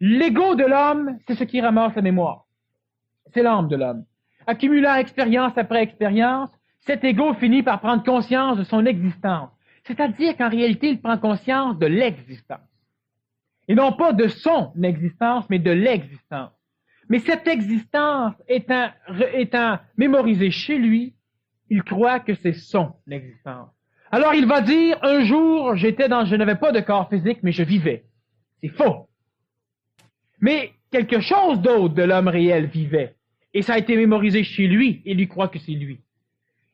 L'ego de l'homme, c'est ce qui ramasse la mémoire. C'est l'âme de l'homme. Accumulant expérience après expérience, cet ego finit par prendre conscience de son existence. C'est-à-dire qu'en réalité, il prend conscience de l'existence. Et non pas de son existence, mais de l'existence. Mais cette existence étant mémorisée chez lui, il croit que c'est son existence. Alors il va dire, un jour, je n'avais pas de corps physique, mais je vivais. C'est faux. Mais quelque chose d'autre de l'homme réel vivait. Et ça a été mémorisé chez lui, et lui croit que c'est lui.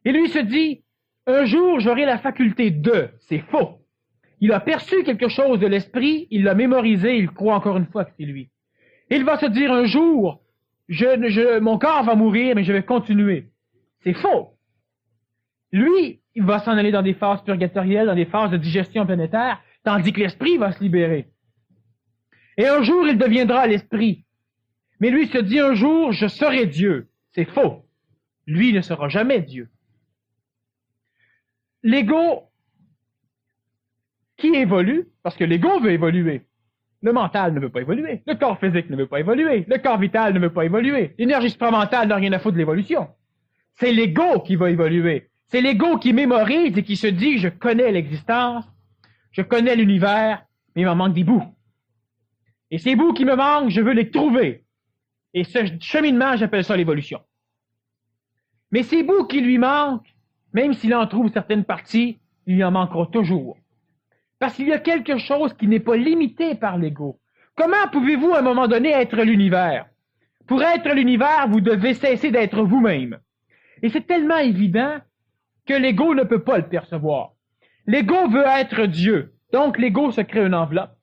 Et lui se dit, un jour, j'aurai la faculté de. C'est faux. Il a perçu quelque chose de l'esprit, il l'a mémorisé, il croit encore une fois que c'est lui. Il va se dire un jour, mon corps va mourir, mais je vais continuer. C'est faux. Lui, il va s'en aller dans des phases purgatorielles, dans des phases de digestion planétaire, tandis que l'esprit va se libérer. Et un jour, il deviendra l'esprit. Mais lui se dit un jour, je serai Dieu. C'est faux. Lui ne sera jamais Dieu. L'ego qui évolue, parce que l'ego veut évoluer. Le mental ne veut pas évoluer. Le corps physique ne veut pas évoluer. Le corps vital ne veut pas évoluer. L'énergie supramentale n'a rien à foutre de l'évolution. C'est l'ego qui va évoluer. C'est l'ego qui mémorise et qui se dit, je connais l'existence, je connais l'univers, mais il m'en manque des bouts. Et ces bouts qui me manquent, je veux les trouver. Et ce cheminement, j'appelle ça l'évolution. Mais ces bouts qui lui manquent, même s'il en trouve certaines parties, il lui en manquera toujours. Parce qu'il y a quelque chose qui n'est pas limité par l'ego. Comment pouvez-vous, à un moment donné, être l'univers? Pour être l'univers, vous devez cesser d'être vous-même. Et c'est tellement évident que l'ego ne peut pas le percevoir. L'ego veut être Dieu. Donc, l'ego se crée une enveloppe,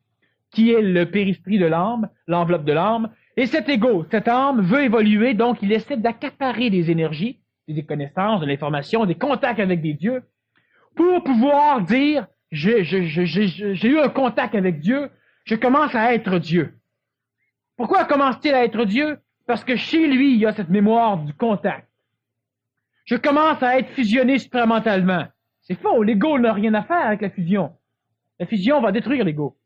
qui est le périsprit de l'âme, l'enveloppe de l'âme. Et cet ego, cette âme, veut évoluer, donc il essaie d'accaparer des énergies, des connaissances, de l'information, des contacts avec des dieux, pour pouvoir dire, j'ai eu un contact avec Dieu, je commence à être Dieu. Pourquoi commence-t-il à être Dieu? Parce que chez lui, il y a cette mémoire du contact. Je commence à être fusionné supramentalement. C'est faux, l'ego n'a rien à faire avec la fusion. La fusion va détruire l'ego.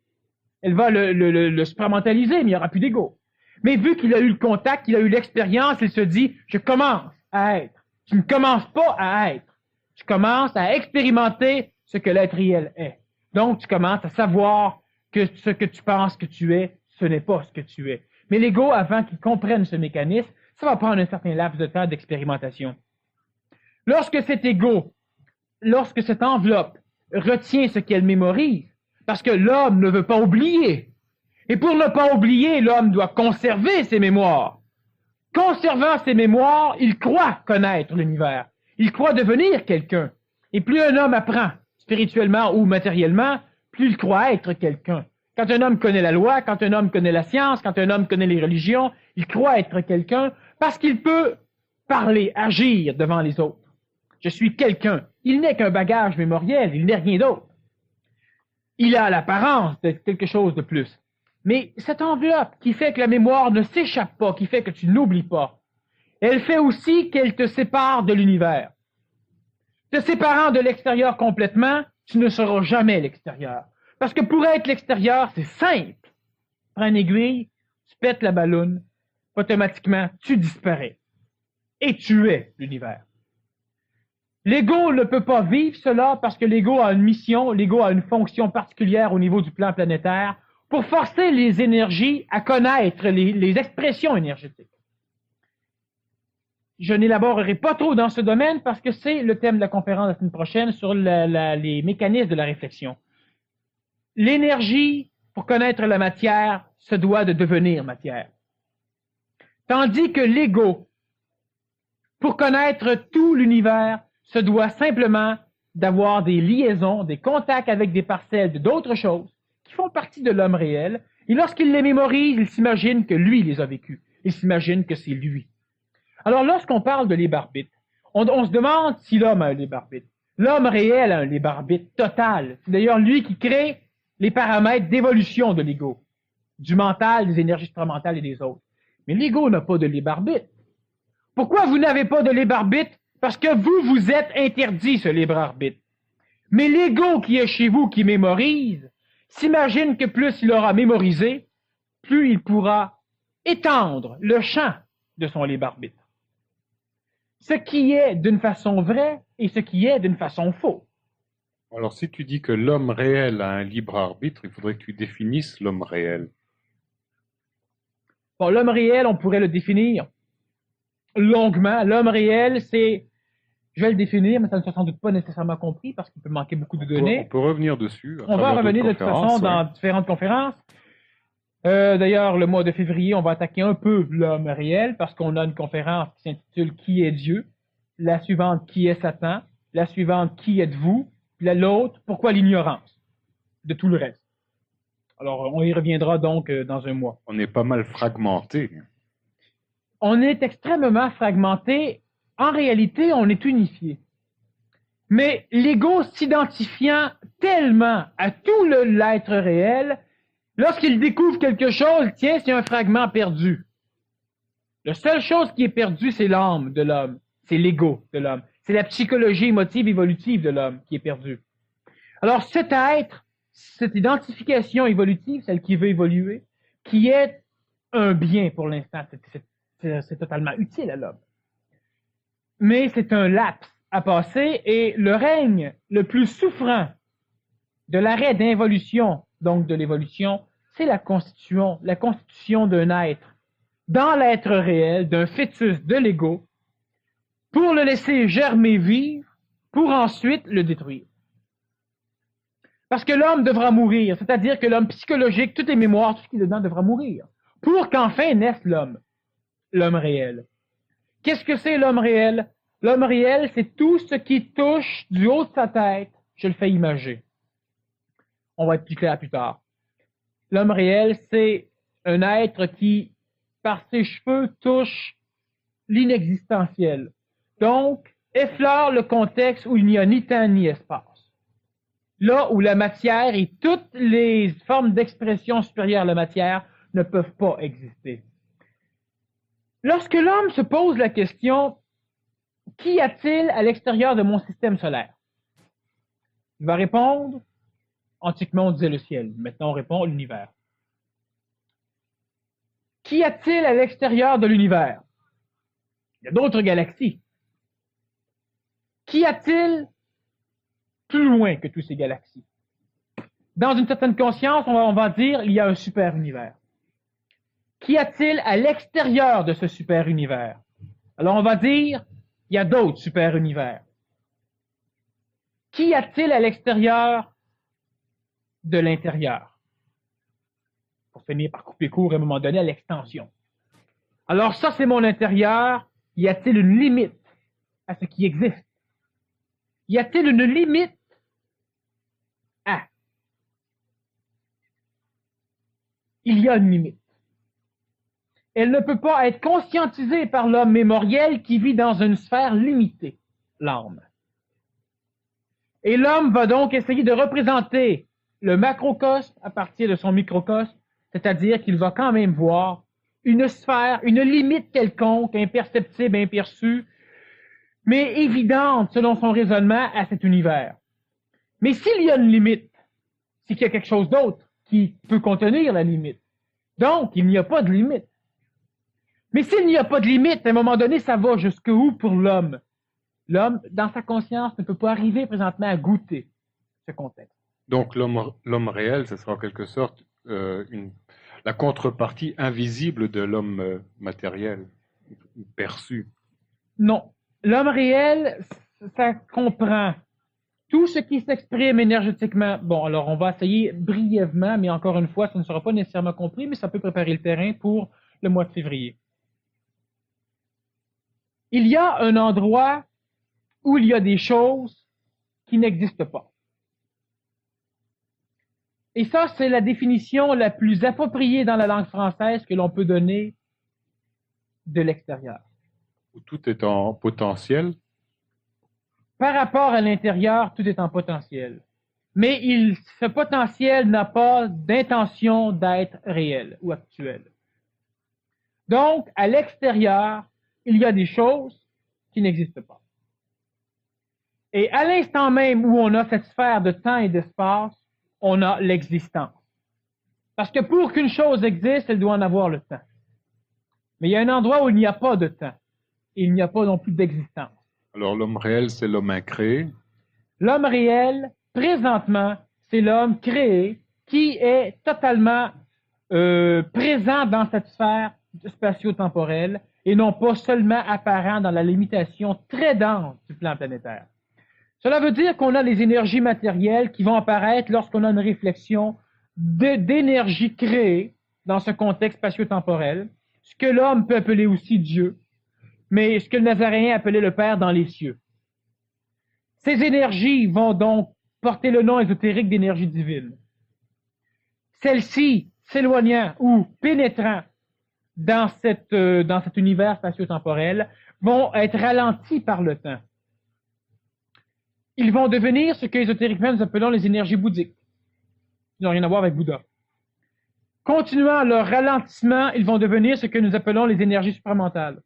Elle va le supramentaliser, mais il n'y aura plus d'ego. Mais vu qu'il a eu le contact, qu'il a eu l'expérience, il se dit, je commence à être. Tu ne commences pas à être. Tu commences à expérimenter ce que l'être réel est. Donc, tu commences à savoir que ce que tu penses que tu es, ce n'est pas ce que tu es. Mais l'ego, avant qu'il comprenne ce mécanisme, ça va prendre un certain laps de temps d'expérimentation. Lorsque cet ego, lorsque cette enveloppe retient ce qu'elle mémorise, parce que l'homme ne veut pas oublier, et pour ne pas oublier, l'homme doit conserver ses mémoires. Conservant ses mémoires, il croit connaître l'univers. Il croit devenir quelqu'un. Et plus un homme apprend, spirituellement ou matériellement, plus il croit être quelqu'un. Quand un homme connaît la loi, quand un homme connaît la science, quand un homme connaît les religions, il croit être quelqu'un parce qu'il peut parler, agir devant les autres. Je suis quelqu'un. Il n'est qu'un bagage mémoriel, il n'est rien d'autre. Il a l'apparence de quelque chose de plus. Mais cette enveloppe qui fait que la mémoire ne s'échappe pas, qui fait que tu n'oublies pas, elle fait aussi qu'elle te sépare de l'univers. Te séparant de l'extérieur complètement, tu ne seras jamais l'extérieur. Parce que pour être l'extérieur, c'est simple. Prends une aiguille, tu pètes la balloune, automatiquement, tu disparais. Et tu es l'univers. L'ego ne peut pas vivre cela parce que l'ego a une mission, l'ego a une fonction particulière au niveau du plan planétaire pour forcer les énergies à connaître les expressions énergétiques. Je n'élaborerai pas trop dans ce domaine parce que c'est le thème de la conférence de la semaine prochaine sur les mécanismes de la réflexion. L'énergie, pour connaître la matière, se doit de devenir matière. Tandis que l'ego, pour connaître tout l'univers, se doit simplement d'avoir des liaisons, des contacts avec des parcelles d'autres choses qui font partie de l'homme réel. Et lorsqu'il les mémorise, il s'imagine que lui les a vécus. Il s'imagine que c'est lui. Alors, lorsqu'on parle de libre arbitre, on se demande si l'homme a un libre arbitre. L'homme réel a un libre arbitre total. C'est d'ailleurs lui qui crée les paramètres d'évolution de l'ego, du mental, des énergies supramentales et des autres. Mais l'ego n'a pas de libre arbitre. Pourquoi vous n'avez pas de libre arbitre? Parce que vous êtes interdit ce libre arbitre. Mais l'ego qui est chez vous, qui mémorise, s'imagine que plus il aura mémorisé, plus il pourra étendre le champ de son libre arbitre. Ce qui est d'une façon vraie et ce qui est d'une façon faux. Alors, si tu dis que l'homme réel a un libre arbitre, il faudrait que tu définisses l'homme réel. Bon, l'homme réel, on pourrait le définir longuement. L'homme réel, c'est, je vais le définir, mais ça ne sera sans doute pas nécessairement compris parce qu'il peut manquer beaucoup de données. On peut revenir dessus. On va revenir de toute façon dans différentes conférences. D'ailleurs, le mois de février, on va attaquer un peu l'homme réel parce qu'on a une conférence qui s'intitule Qui est Dieu? La suivante, Qui est Satan? La suivante, Qui êtes-vous? L'autre, Pourquoi l'ignorance? De tout le reste. Alors, on y reviendra donc dans un mois. On est pas mal fragmenté. On est extrêmement fragmenté. En réalité, on est unifié. Mais l'ego s'identifiant tellement à tout l'être réel, lorsqu'il découvre quelque chose, tiens, c'est un fragment perdu. La seule chose qui est perdue, c'est l'âme de l'homme. C'est l'ego de l'homme. C'est la psychologie émotive évolutive de l'homme qui est perdue. Alors, cet être, cette identification évolutive, celle qui veut évoluer, qui est un bien pour l'instant, c'est totalement utile à l'homme. Mais c'est un laps à passer et le règne le plus souffrant de l'arrêt d'involution, donc de l'évolution, c'est la constitution d'un être dans l'être réel, d'un fœtus de l'ego, pour le laisser germer vivre, pour ensuite le détruire. Parce que l'homme devra mourir, c'est-à-dire que l'homme psychologique, toutes les mémoires, tout ce qui est dedans devra mourir, pour qu'enfin naisse l'homme réel. Qu'est-ce que c'est l'homme réel? L'homme réel, c'est tout ce qui touche du haut de sa tête, je le fais imager. On va être plus clair plus tard. L'homme réel, c'est un être qui, par ses cheveux, touche l'inexistentiel. Donc, effleure le contexte où il n'y a ni temps ni espace. Là où la matière et toutes les formes d'expression supérieures à la matière ne peuvent pas exister. Lorsque l'homme se pose la question, qu'y a-t-il à l'extérieur de mon système solaire? Il va répondre, antiquement on disait le ciel, maintenant on répond l'univers. Qu'y a-t-il à l'extérieur de l'univers? Il y a d'autres galaxies. Qu'y a-t-il plus loin que toutes ces galaxies? Dans une certaine conscience, on va dire il y a un super univers. Qu'y a-t-il à l'extérieur de ce super univers? Alors on va dire il y a d'autres super univers. Qu'y a-t-il à l'extérieur de l'intérieur? Pour finir par couper court à un moment donné à l'extension. Alors ça, c'est mon intérieur. Y a-t-il une limite à ce qui existe? Y a-t-il une limite à? Il y a une limite. Elle ne peut pas être conscientisée par l'homme mémoriel qui vit dans une sphère limitée, l'âme. Et l'homme va donc essayer de représenter le macrocosme à partir de son microcosme, c'est-à-dire qu'il va quand même voir une sphère, une limite quelconque, imperceptible, imperçue, mais évidente selon son raisonnement à cet univers. Mais s'il y a une limite, c'est qu'il y a quelque chose d'autre qui peut contenir la limite. Donc, il n'y a pas de limite. Mais s'il n'y a pas de limite, à un moment donné, ça va jusqu'où pour l'homme? L'homme, dans sa conscience, ne peut pas arriver présentement à goûter ce contexte. Donc l'homme réel, ce sera en quelque sorte la contrepartie invisible de l'homme matériel, perçu. Non. L'homme réel, ça comprend tout ce qui s'exprime énergétiquement. Bon, alors on va essayer brièvement, mais encore une fois, ça ne sera pas nécessairement compris, mais ça peut préparer le terrain pour le mois de février. Il y a un endroit où il y a des choses qui n'existent pas. Et ça, c'est la définition la plus appropriée dans la langue française que l'on peut donner de l'extérieur. Où tout est en potentiel. Par rapport à l'intérieur, tout est en potentiel. Mais ce potentiel n'a pas d'intention d'être réel ou actuel. Donc, à l'extérieur, il y a des choses qui n'existent pas. Et à l'instant même où on a cette sphère de temps et d'espace, on a l'existence. Parce que pour qu'une chose existe, elle doit en avoir le temps. Mais il y a un endroit où il n'y a pas de temps. Et il n'y a pas non plus d'existence. Alors l'homme réel, c'est l'homme incréé. L'homme réel, présentement, c'est l'homme créé qui est totalement présent dans cette sphère spatio-temporelle et non pas seulement apparent dans la limitation très dense du plan planétaire. Cela veut dire qu'on a les énergies matérielles qui vont apparaître lorsqu'on a une réflexion d'énergie créée dans ce contexte spatio-temporel, ce que l'homme peut appeler aussi Dieu, mais ce que le Nazaréen appelait le Père dans les cieux. Ces énergies vont donc porter le nom ésotérique d'énergie divine. Celles-ci, s'éloignant ou pénétrant dans cet univers spatio-temporel, vont être ralenties par le temps. Ils vont devenir ce qu'ésotériquement nous appelons les énergies bouddhiques, qui n'ont rien à voir avec Bouddha. Continuant leur ralentissement, ils vont devenir ce que nous appelons les énergies supramentales.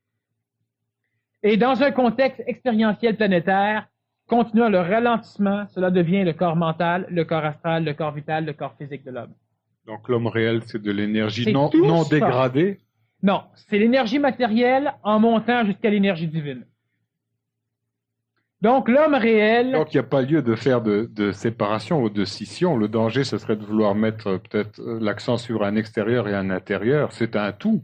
Et dans un contexte expérientiel planétaire, continuant leur ralentissement, cela devient le corps mental, le corps astral, le corps vital, le corps physique de l'homme. Donc l'homme réel, c'est de l'énergie C'est non tout ça. dégradée. Non, c'est l'énergie matérielle en montant jusqu'à l'énergie divine. Donc l'homme réel... Donc il n'y a pas lieu de faire de séparation ou de scission. Le danger, ce serait de vouloir mettre peut-être l'accent sur un extérieur et un intérieur. C'est un tout.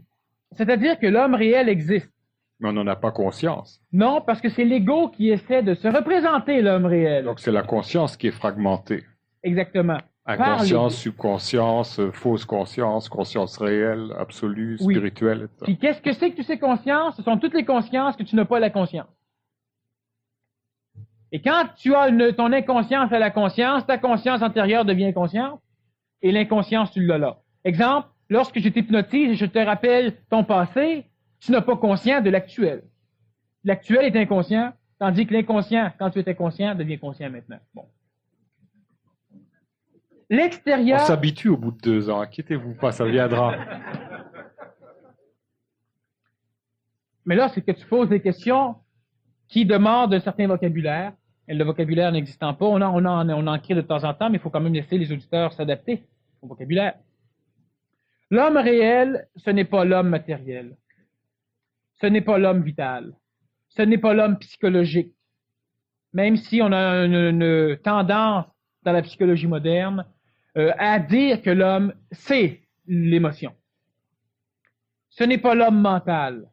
C'est-à-dire que l'homme réel existe. Mais on n'en a pas conscience. Non, parce que c'est l'ego qui essaie de se représenter l'homme réel. Donc c'est la conscience qui est fragmentée. Exactement. Inconscience, subconscience, fausse conscience, conscience réelle, absolue, Oui. spirituelle, etc. Puis qu'est-ce que c'est que toutes ces consciences? Ce sont toutes les consciences que tu n'as pas la conscience. Et quand tu as ton inconscience à la conscience, ta conscience antérieure devient consciente, et l'inconscience, tu l'as là. Exemple, lorsque je t'hypnotise et je te rappelle ton passé, tu n'as pas conscience de l'actuel. L'actuel est inconscient, tandis que l'inconscient, quand tu étais conscient, devient conscient maintenant. Bon. On L'extérieur... s'habitue au bout de 2 ans. Inquiétez-vous pas, ça viendra. Mais là, c'est que tu poses des questions qui demandent un certain vocabulaire. Et le vocabulaire n'existant pas, on en crée de temps en temps, mais il faut quand même laisser les auditeurs s'adapter au vocabulaire. L'homme réel, ce n'est pas l'homme matériel. Ce n'est pas l'homme vital. Ce n'est pas l'homme psychologique. Même si on a une tendance dans la psychologie moderne à dire que l'homme, c'est l'émotion. Ce n'est pas l'homme mental.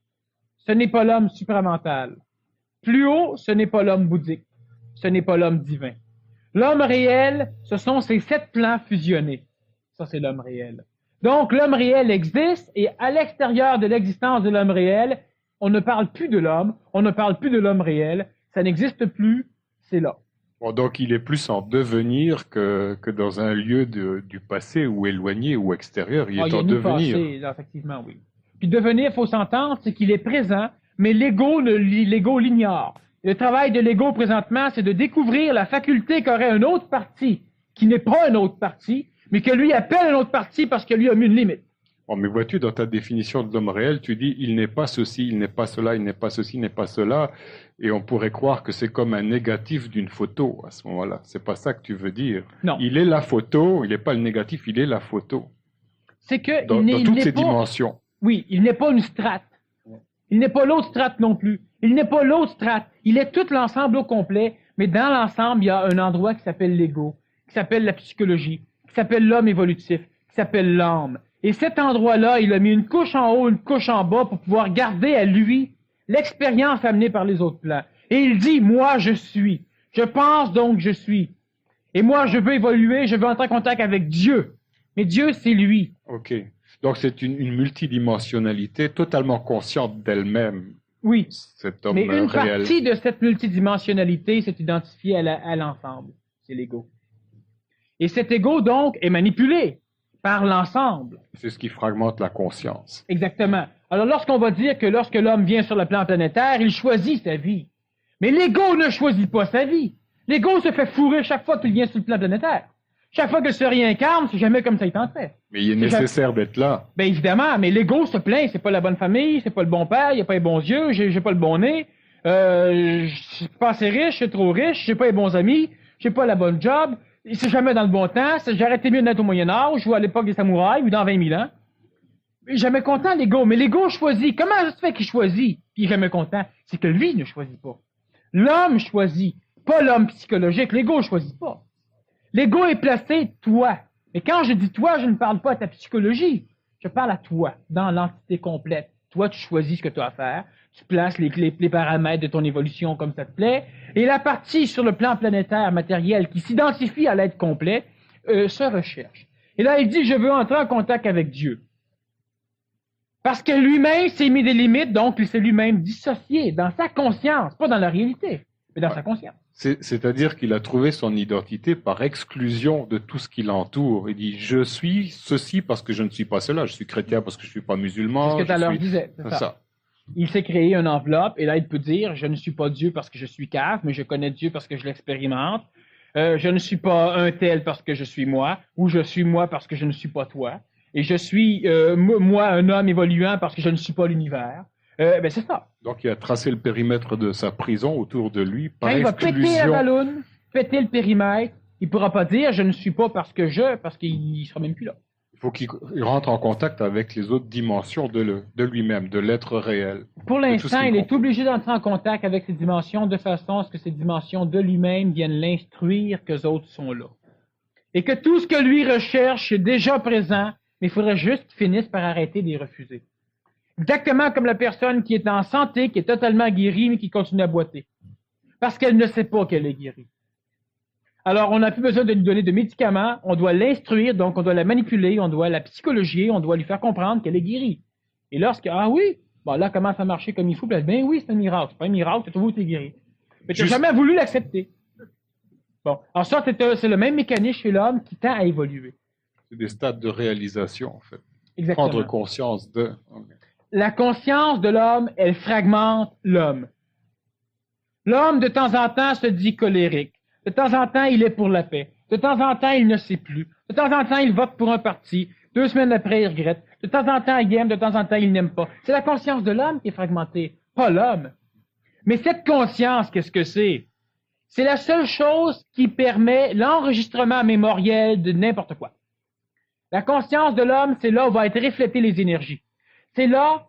Ce n'est pas l'homme supramental. Plus haut, ce n'est pas l'homme bouddhique. Ce n'est pas l'homme divin. L'homme réel, ce sont ces 7 plans fusionnés. Ça, c'est l'homme réel. Donc, l'homme réel existe et à l'extérieur de l'existence de l'homme réel, on ne parle plus de l'homme, on ne parle plus de l'homme réel, ça n'existe plus, c'est là. Bon, donc il est plus en devenir que dans un lieu du passé ou éloigné ou extérieur. Il est en devenir. Passé, là, effectivement, oui. Puis devenir, il faut s'entendre, c'est qu'il est présent, mais l'ego l'ignore. Le travail de l'ego présentement, c'est de découvrir la faculté qu'aurait une autre partie, qui n'est pas une autre partie, mais que lui appelle une autre partie parce que lui a mis une limite. Bon, mais vois-tu, dans ta définition de l'homme réel, tu dis il n'est pas ceci, il n'est pas cela, il n'est pas ceci, il n'est pas cela, et on pourrait croire que c'est comme un négatif d'une photo à ce moment-là. C'est pas ça que tu veux dire. Non. Il est la photo, il n'est pas le négatif, il est la photo. C'est que Dans toutes ses dimensions. Oui, il n'est pas une strate. Il n'est pas l'autre strate non plus. Il n'est pas l'autre strate. Il est tout l'ensemble au complet, mais dans l'ensemble, il y a un endroit qui s'appelle l'ego, qui s'appelle la psychologie, qui s'appelle l'homme évolutif, qui s'appelle l'âme. Et cet endroit-là, il a mis une couche en haut, une couche en bas pour pouvoir garder à lui l'expérience amenée par les autres plans. Et il dit, moi, je suis. Je pense donc je suis. Et moi, je veux évoluer, je veux entrer en contact avec Dieu. Mais Dieu, c'est lui. OK. Donc c'est une multidimensionnalité totalement consciente d'elle-même. Oui. Cet homme Mais une réel. partie de cette multidimensionnalité s'est identifiée à l'ensemble. C'est l'ego. Et cet ego, donc, est manipulé par l'ensemble. C'est ce qui fragmente la conscience. Exactement. Alors, lorsqu'on va dire que lorsque l'homme vient sur le plan planétaire, il choisit sa vie. Mais l'ego ne choisit pas sa vie. L'ego se fait fourrer chaque fois qu'il vient sur le plan planétaire. Chaque fois qu'il se réincarne, c'est jamais comme ça il tenterait. Mais il est nécessaire d'être là. Ben évidemment, mais l'ego se plaint, c'est pas la bonne famille, c'est pas le bon père, il a pas les bons yeux, j'ai pas le bon nez, je suis pas assez riche, je suis trop riche, j'ai pas les bons amis, j'ai pas la bonne job. C'est jamais dans le bon temps, j'aurais été mieux d'être au Moyen-Âge, ou à l'époque des samouraïs, ou dans 20 000 ans. Il est jamais content, l'ego. Mais l'ego choisit. Comment ça se fait qu'il choisit, puis il est jamais content? C'est que lui ne choisit pas. L'homme choisit, pas l'homme psychologique. L'ego choisit pas. L'ego est placé toi. Mais quand je dis toi, je ne parle pas à ta psychologie. Je parle à toi, dans l'entité complète. Toi, tu choisis ce que tu as à faire. Tu places les paramètres de ton évolution comme ça te plaît. Et la partie sur le plan planétaire matériel qui s'identifie à l'être complet se recherche. Et là, il dit, je veux entrer en contact avec Dieu. Parce que lui-même s'est mis des limites, donc il s'est lui-même dissocié dans sa conscience, pas dans la réalité, mais dans sa conscience. C'est-à-dire qu'il a trouvé son identité par exclusion de tout ce qui l'entoure. Il dit, je suis ceci parce que je ne suis pas cela. Je suis chrétien parce que je ne suis pas musulman. C'est ce que tu alors disais. C'est ça. Il s'est créé une enveloppe, et là il peut dire, je ne suis pas Dieu parce que je suis cave, mais je connais Dieu parce que je l'expérimente. Je ne suis pas un tel parce que je suis moi, ou je suis moi parce que je ne suis pas toi. Et je suis, moi, un homme évoluant parce que je ne suis pas l'univers. Ben c'est ça. Donc, il a tracé le périmètre de sa prison autour de lui par Quand il va exclusion. péter la balloune, péter le périmètre, il ne pourra pas dire « je ne suis pas parce qu'il sera même plus là ». Il faut qu'il rentre en contact avec les autres dimensions de lui-même, de l'être réel. Pour l'instant, il est obligé d'entrer en contact avec ces dimensions de façon à ce que ces dimensions de lui-même viennent l'instruire que les autres sont là. Et que tout ce que lui recherche est déjà présent, mais il faudrait juste qu'il finisse par arrêter de les refuser. Exactement comme la personne qui est en santé, qui est totalement guérie, mais qui continue à boiter. Parce qu'elle ne sait pas qu'elle est guérie. Alors, on n'a plus besoin de lui donner de médicaments, on doit l'instruire, donc on doit la manipuler, on doit la psychologier, on doit lui faire comprendre qu'elle est guérie. Et lorsque, ah oui, bon là, commence à marcher comme il faut, ben oui, c'est un miracle. C'est pas un miracle, c'est tout, t'es guéri. Mais tu n'as jamais voulu l'accepter. Bon, en sorte, c'est le même mécanisme chez l'homme qui tend à évoluer. C'est des stades de réalisation, en fait. Exactement. Prendre conscience de... Okay. La conscience de l'homme, elle fragmente l'homme. L'homme, de temps en temps, se dit colérique. De temps en temps, il est pour la paix. De temps en temps, il ne sait plus. De temps en temps, il vote pour un parti. 2 semaines après, il regrette. De temps en temps, il aime. De temps en temps, il n'aime pas. C'est la conscience de l'homme qui est fragmentée, pas l'homme. Mais cette conscience, qu'est-ce que c'est? C'est la seule chose qui permet l'enregistrement mémoriel de n'importe quoi. La conscience de l'homme, c'est là où va être reflétées les énergies. C'est là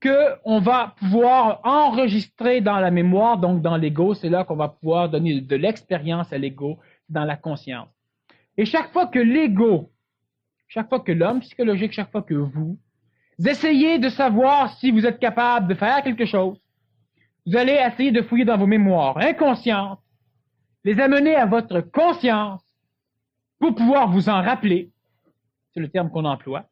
qu'on va pouvoir enregistrer dans la mémoire, donc dans l'ego, c'est là qu'on va pouvoir donner de l'expérience à l'ego, dans la conscience. Et chaque fois que l'ego, chaque fois que l'homme psychologique, chaque fois que vous essayez de savoir si vous êtes capable de faire quelque chose, vous allez essayer de fouiller dans vos mémoires inconscientes, les amener à votre conscience pour pouvoir vous en rappeler, c'est le terme qu'on emploie.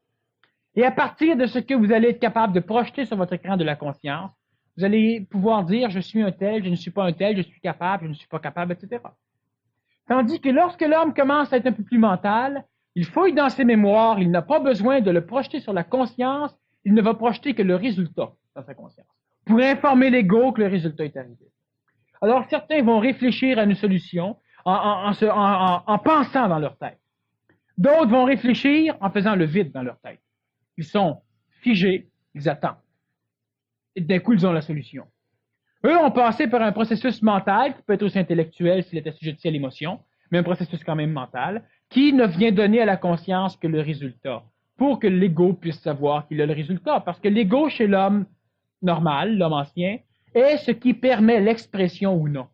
Et à partir de ce que vous allez être capable de projeter sur votre écran de la conscience, vous allez pouvoir dire « je suis un tel, je ne suis pas un tel, je suis capable, je ne suis pas capable, etc. » Tandis que lorsque l'homme commence à être un peu plus mental, il fouille dans ses mémoires, il n'a pas besoin de le projeter sur la conscience, il ne va projeter que le résultat dans sa conscience, pour informer l'ego que le résultat est arrivé. Alors certains vont réfléchir à une solution en pensant dans leur tête. D'autres vont réfléchir en faisant le vide dans leur tête. Ils sont figés, ils attendent. Et d'un coup, ils ont la solution. Eux ont passé par un processus mental, qui peut être aussi intellectuel s'il est assujetti à l'émotion, mais un processus quand même mental, qui ne vient donner à la conscience que le résultat, pour que l'ego puisse savoir qu'il a le résultat. Parce que l'ego chez l'homme normal, l'homme ancien, est ce qui permet l'expression ou non.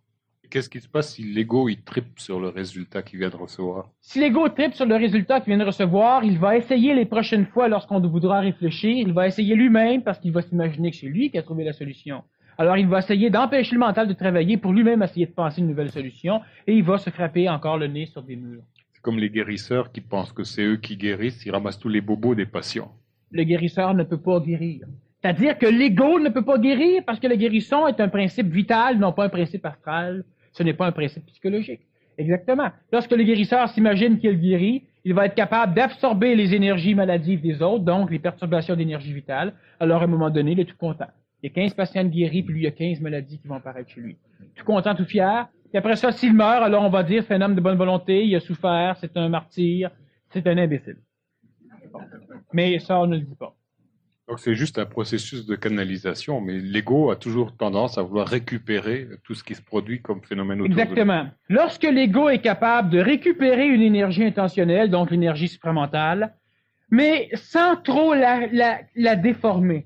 Qu'est-ce qui se passe si l'ego il tripe sur le résultat qu'il vient de recevoir? Si l'ego tripe sur le résultat qu'il vient de recevoir, il va essayer les prochaines fois lorsqu'on voudra réfléchir, il va essayer lui-même parce qu'il va s'imaginer que c'est lui qui a trouvé la solution. Alors il va essayer d'empêcher le mental de travailler pour lui-même essayer de penser une nouvelle solution et il va se frapper encore le nez sur des murs. C'est comme les guérisseurs qui pensent que c'est eux qui guérissent, ils ramassent tous les bobos des patients. Le guérisseur ne peut pas guérir. C'est-à-dire que l'ego ne peut pas guérir parce que la guérison est un principe vital, non pas un principe astral. Ce n'est pas un principe psychologique. Exactement. Lorsque le guérisseur s'imagine qu'il guérit, il va être capable d'absorber les énergies maladives des autres, donc les perturbations d'énergie vitale. Alors, à un moment donné, il est tout content. Il y a 15 patients guéris, puis lui, il y a 15 maladies qui vont apparaître chez lui. Tout content, tout fier. Et après ça, s'il meurt, alors on va dire c'est un homme de bonne volonté, il a souffert, c'est un martyr, c'est un imbécile. Bon. Mais ça, on ne le dit pas. Donc c'est juste un processus de canalisation, mais l'ego a toujours tendance à vouloir récupérer tout ce qui se produit comme phénomène autour de lui. Exactement. Lorsque l'ego est capable de récupérer une énergie intentionnelle, donc l'énergie supramentale, mais sans trop la déformer,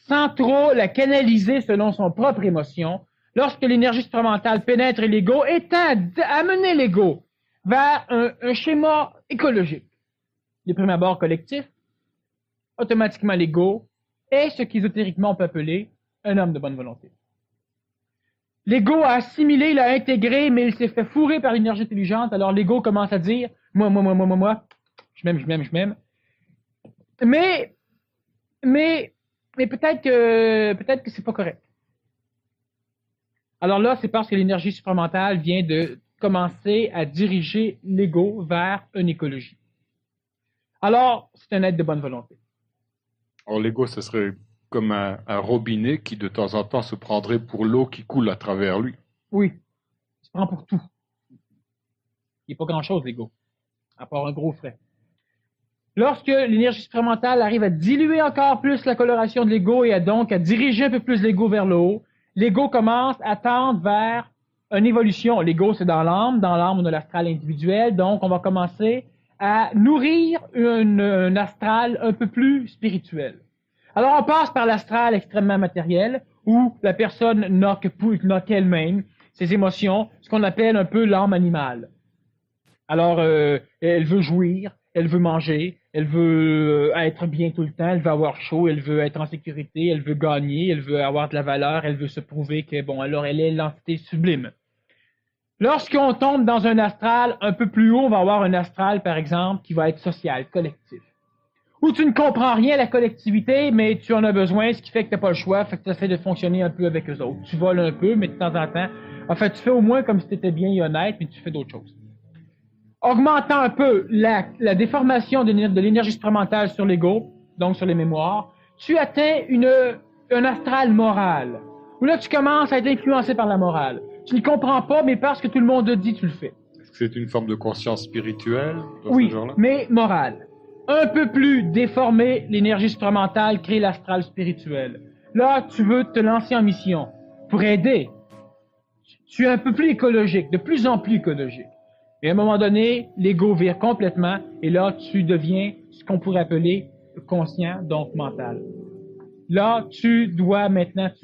sans trop la canaliser selon son propre émotion, lorsque l'énergie supramentale pénètre l'ego et tend à amener l'ego vers un schéma écologique, de prime abord collectif, automatiquement l'ego est ce qu'ésotériquement on peut appeler un homme de bonne volonté. L'ego a assimilé, il a intégré, mais il s'est fait fourrer par l'énergie intelligente, alors l'ego commence à dire « moi, je m'aime ». Mais peut-être que c'est pas correct. Alors là, c'est parce que l'énergie supramentale vient de commencer à diriger l'ego vers une écologie. Alors, c'est un être de bonne volonté. Alors l'ego, ce serait comme un robinet qui de temps en temps se prendrait pour l'eau qui coule à travers lui. Oui, il se prend pour tout. Il n'y a pas grand-chose, l'ego, à part un gros frais. Lorsque l'énergie supramentale arrive à diluer encore plus la coloration de l'ego et donc à diriger un peu plus l'ego vers le haut, l'ego commence à tendre vers une évolution. L'ego, c'est dans l'âme. Dans l'âme, on a l'astral individuel. Donc, on va commencer à nourrir un astral un peu plus spirituel. Alors, on passe par l'astral extrêmement matériel, où la personne n'a qu'elle-même, ses émotions, ce qu'on appelle un peu l'âme animale. Alors, elle veut jouir, elle veut manger, elle veut être bien tout le temps, elle veut avoir chaud, elle veut être en sécurité, elle veut gagner, elle veut avoir de la valeur, elle veut se prouver que, bon, alors elle est l'entité sublime. Lorsqu'on tombe dans un astral un peu plus haut, on va avoir un astral, par exemple, qui va être social, collectif. Où tu ne comprends rien à la collectivité, mais tu en as besoin, ce qui fait que tu n'as pas le choix, fait que tu essaies de fonctionner un peu avec eux autres. Tu voles un peu, mais de temps en temps, en fait, tu fais au moins comme si tu étais bien et honnête, mais tu fais d'autres choses. Augmentant un peu la déformation de l'énergie supramentale sur l'ego, donc sur les mémoires, tu atteins un astral moral, où là tu commences à être influencé par la morale. Tu ne comprends pas, mais parce que tout le monde dit, tu le fais. Est-ce que c'est une forme de conscience spirituelle dans oui, ce genre-là? Mais morale. Un peu plus déformé, l'énergie supramentale crée l'astral spirituel. Là, tu veux te lancer en mission pour aider. Tu es un peu plus écologique, de plus en plus écologique. Et à un moment donné, l'ego vire complètement, et là, tu deviens ce qu'on pourrait appeler conscient, donc mental. Là, tu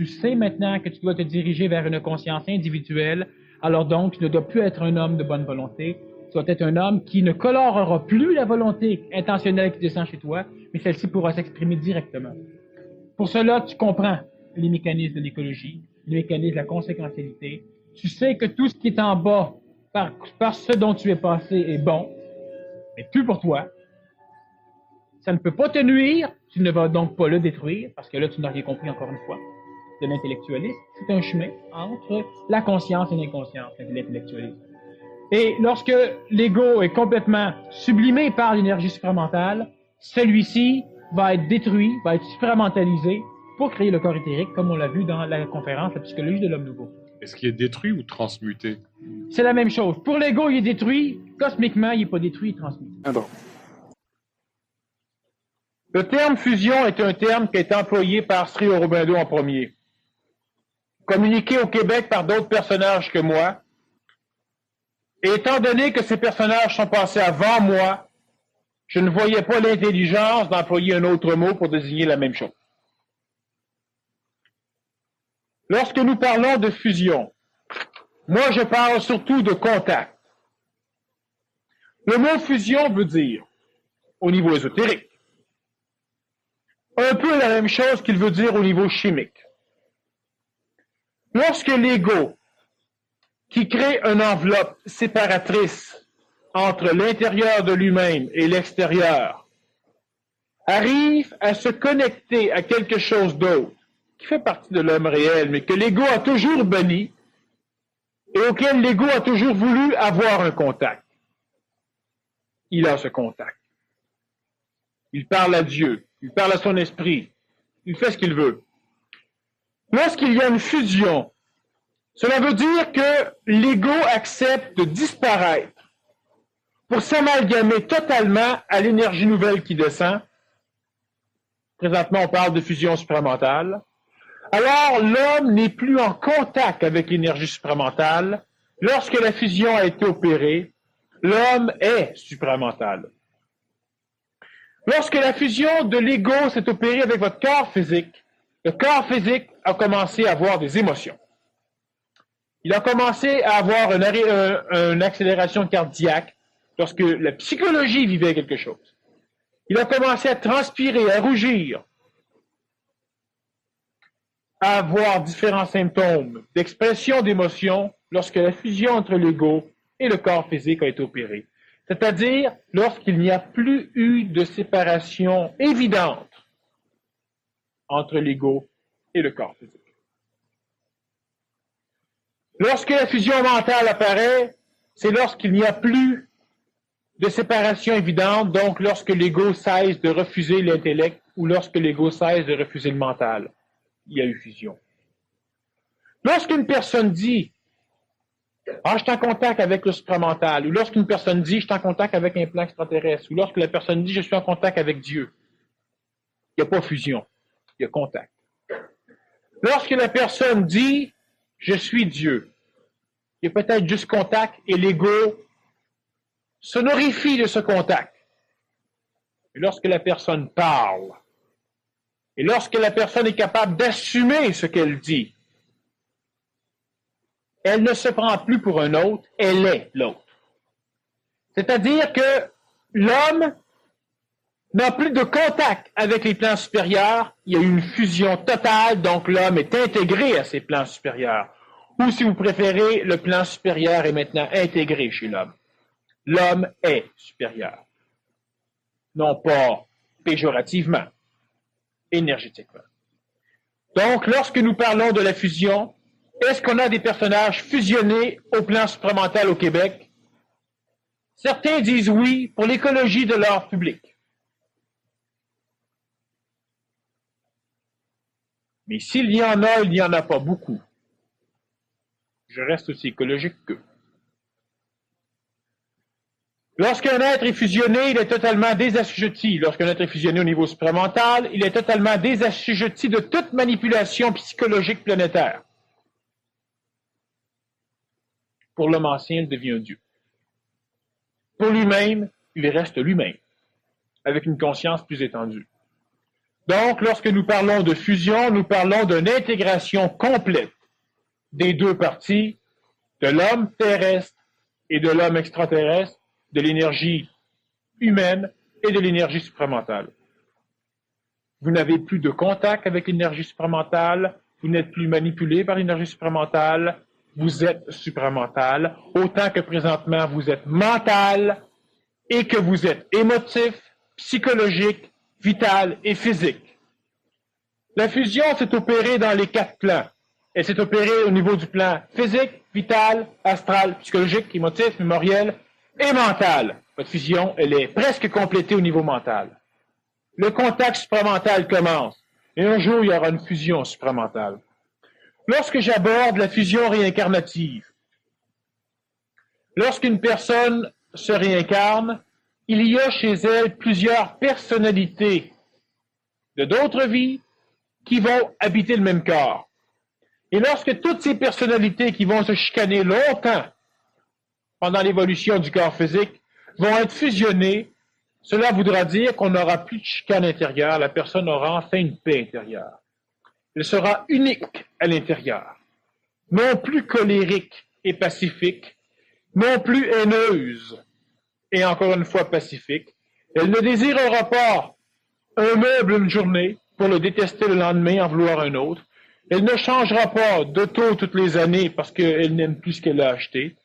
sais maintenant que tu dois te diriger vers une conscience individuelle, alors donc, tu ne dois plus être un homme de bonne volonté, tu dois être un homme qui ne colorera plus la volonté intentionnelle qui descend chez toi, mais celle-ci pourra s'exprimer directement. Pour cela, tu comprends les mécanismes de l'écologie, les mécanismes de la conséquentialité. Tu sais que tout ce qui est en bas, par ce dont tu es passé, est bon, mais plus pour toi. Ça ne peut pas te nuire, tu ne vas donc pas le détruire, parce que là, tu n'as rien compris encore une fois. De l'intellectualisme, c'est un chemin entre la conscience et l'inconscience, l'intellectualisme. Et lorsque l'ego est complètement sublimé par l'énergie supramentale, celui-ci va être détruit, va être supramentalisé pour créer le corps éthérique, comme on l'a vu dans la conférence La psychologie de l'homme nouveau. Est-ce qu'il est détruit ou transmuté? C'est la même chose. Pour l'ego, il est détruit. Cosmiquement, il n'est pas détruit, il est transmuté. Le terme fusion est un terme qui a été employé par Sri Aurobindo en premier. Communiqué au Québec par d'autres personnages que moi. Et étant donné que ces personnages sont passés avant moi, je ne voyais pas l'intelligence d'employer un autre mot pour désigner la même chose. Lorsque nous parlons de fusion, moi je parle surtout de contact. Le mot fusion veut dire, au niveau ésotérique, un peu la même chose qu'il veut dire au niveau chimique. Lorsque l'ego, qui crée une enveloppe séparatrice entre l'intérieur de lui-même et l'extérieur, arrive à se connecter à quelque chose d'autre, qui fait partie de l'homme réel, mais que l'ego a toujours banni, et auquel l'ego a toujours voulu avoir un contact. Il a ce contact. Il parle à Dieu, il parle à son esprit, il fait ce qu'il veut. Lorsqu'il y a une fusion, cela veut dire que l'ego accepte de disparaître pour s'amalgamer totalement à l'énergie nouvelle qui descend, présentement on parle de fusion supramentale, alors l'homme n'est plus en contact avec l'énergie supramentale. Lorsque la fusion a été opérée, l'homme est supramental. Lorsque la fusion de l'ego s'est opérée avec votre corps physique, le corps physique a commencé à avoir des émotions. Il a commencé à avoir une accélération cardiaque lorsque la psychologie vivait quelque chose. Il a commencé à transpirer, à rougir, à avoir différents symptômes d'expression d'émotion lorsque la fusion entre l'ego et le corps physique a été opérée. C'est-à-dire lorsqu'il n'y a plus eu de séparation évidente entre l'ego et le corps physique. Lorsque la fusion mentale apparaît, c'est lorsqu'il n'y a plus de séparation évidente, donc lorsque l'ego cesse de refuser l'intellect ou lorsque l'ego cesse de refuser le mental. Il y a eu fusion. Lorsqu'une personne dit « Ah, je suis en contact avec le supramental » ou lorsqu'une personne dit « Je suis en contact avec un plan extraterrestre » ou lorsque la personne dit « Je suis en contact avec Dieu », il n'y a pas fusion, il y a contact. Lorsque la personne dit « Je suis Dieu », il y a peut-être juste contact et l'ego s'honorifie de ce contact. Et lorsque la personne parle, et lorsque la personne est capable d'assumer ce qu'elle dit, elle ne se prend plus pour un autre, elle est l'autre. C'est-à-dire que l'homme n'a plus de contact avec les plans supérieurs, il y a eu une fusion totale, donc l'homme est intégré à ces plans supérieurs. Ou si vous préférez, le plan supérieur est maintenant intégré chez l'homme. L'homme est supérieur. Non pas péjorativement, énergétiquement. Donc, lorsque nous parlons de la fusion, est-ce qu'on a des personnages fusionnés au plan supramental au Québec? Certains disent oui pour l'écologie de leur public. Mais s'il y en a, il n'y en a pas beaucoup. Je reste aussi écologique qu'eux. Lorsqu'un être est fusionné, il est totalement désassujetti. Lorsqu'un être est fusionné au niveau supramental, il est totalement désassujetti de toute manipulation psychologique planétaire. Pour l'homme ancien, il devient un Dieu. Pour lui-même, il reste lui-même, avec une conscience plus étendue. Donc, lorsque nous parlons de fusion, nous parlons d'une intégration complète des deux parties, de l'homme terrestre et de l'homme extraterrestre, de l'énergie humaine et de l'énergie supramentale. Vous n'avez plus de contact avec l'énergie supramentale, vous n'êtes plus manipulé par l'énergie supramentale, vous êtes supramental, autant que présentement vous êtes mental et que vous êtes émotif, psychologique, vital et physique. La fusion s'est opérée dans les 4 plans. Elle s'est opérée au niveau du plan physique, vital, astral, psychologique, émotif, mémoriel et mental. Votre fusion, elle est presque complétée au niveau mental. Le contact supramental commence et un jour, il y aura une fusion supramentale. Lorsque j'aborde la fusion réincarnative, lorsqu'une personne se réincarne, il y a chez elle plusieurs personnalités de d'autres vies qui vont habiter le même corps. Et lorsque toutes ces personnalités qui vont se chicaner longtemps pendant l'évolution du corps physique vont être fusionnées, cela voudra dire qu'on n'aura plus de chicane intérieure, la personne aura enfin une paix intérieure. Elle sera unique à l'intérieur, non plus colérique et pacifique, non plus haineuse et encore une fois pacifique. Elle ne désirera pas un meuble une journée pour le détester le lendemain, en vouloir un autre. Elle ne changera pas d'auto toutes les années parce qu'elle n'aime plus ce qu'elle a acheté.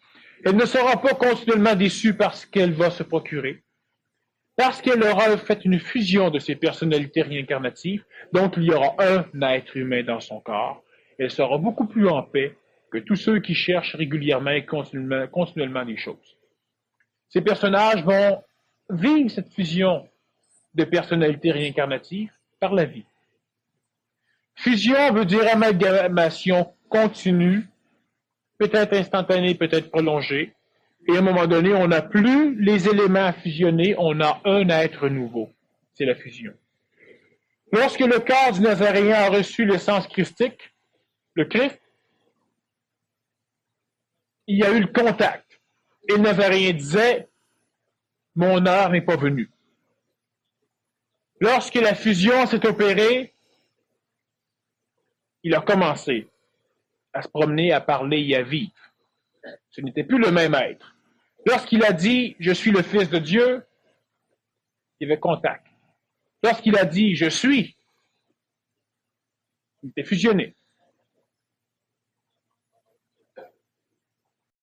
Elle ne sera pas continuellement déçue parce qu'elle va se procurer. Parce qu'elle aura fait une fusion de ses personnalités réincarnatives, donc il y aura un être humain dans son corps. Elle sera beaucoup plus en paix que tous ceux qui cherchent régulièrement et continuellement des choses. Ces personnages vont vivre cette fusion de personnalités réincarnatives par la vie. Fusion veut dire amalgamation continue, peut-être instantanée, peut-être prolongée, et à un moment donné, on n'a plus les éléments à fusionner, on a un être nouveau. C'est la fusion. Lorsque le corps du Nazaréen a reçu l'essence christique, le Christ, il y a eu le contact. Et le Nazaréen disait, mon heure n'est pas venue. Lorsque la fusion s'est opérée, il a commencé à se promener, à parler et à vivre. Ce n'était plus le même être. Lorsqu'il a dit « Je suis le Fils de Dieu », il y avait contact. Lorsqu'il a dit « Je suis », il était fusionné.